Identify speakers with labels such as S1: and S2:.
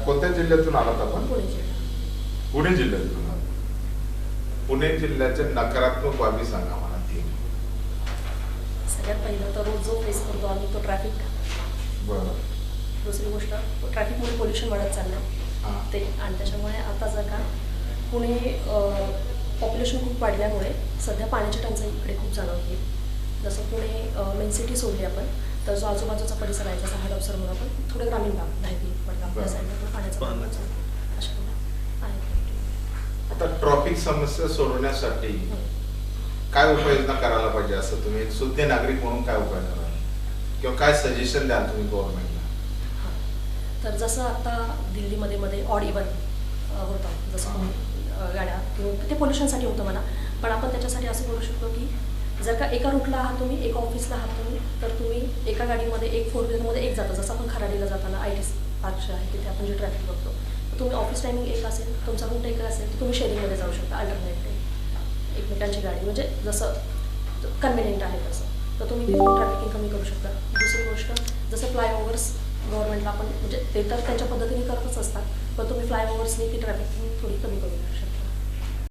S1: कोणत्या जिल्ह्यातून आलात आपण?
S2: पुणे जिल्हा.
S1: पुणे जिल्ह्यातून. पुणे जिल्ह्याच्या नकारात्मक बाबी सांगा मला.
S2: सगळ्यात पहिलं तर रोज जो फेस करतो आम्ही तो ट्रॅफिक.
S1: बरं.
S2: दुसरी गोष्ट ट्रॅफिकमुळे पोल्युशन वाढत चाललं ते, आणि त्याच्यामुळे आता जर का पुणे पॉप्युलेशन खूप वाढल्यामुळे सध्या पाण्याची टंचाई इकडे खूप जाणवते. जसं पुणे मेन सिटी सोडली आपण तर जो आजूबाजूचा परिसर आहे जसं हडपसर म्हणून आपण थोडं ग्रामीण भाग धायती वडगाव त्या साईडला पण पाण्याचा अशा आहे.
S1: आता ट्रॅफिक समस्या सोडवण्यासाठी काय उपाययोजना करायला पाहिजे असं तुम्ही एक सुज्ञ नागरिक म्हणून काय उपाय कराल किंवा काय सजेशन द्याल तुम्ही गव्हर्नमेंटला?
S2: तर जसं आता दिल्लीमध्ये मध्ये ऑड इव्हन होतं, जसं गाड्या किंवा ते पोल्युशनसाठी होतं म्हणा, पण आपण त्याच्यासाठी असं करू शकतो की जर का एका रूटला आहात तुम्ही, एका ऑफिसला आहात तुम्ही, तर तुम्ही एका गाडीमध्ये एक 4 व्हीलरमध्ये एक जाता. जसं आपण खराडीला जाताना IT पार्क आहे तिथे आपण जे ट्रॅफिक बघतो, तर तुम्ही ऑफिस टायमिंग एक असेल, तुमचा रूट एक असेल, तर तुम्ही शेअरिंगमध्ये जाऊ शकता अल्टरनेटली एकमेकांची गाडी, म्हणजे जसं कन्व्हिनियंट आहे तसं, तर तुम्ही तिथून ट्रॅफिकिंग कमी करू शकता. दुसरी गोष्ट जसं फ्लायओव्हर्स गव्हर्नमेंटला आपण म्हणजे ते तर त्यांच्या पद्धतीने करतच असतात, पण तुम्ही फ्लायओव्हर्सनी ती ट्रॅफिकिंग थोडी कमी करू शकता.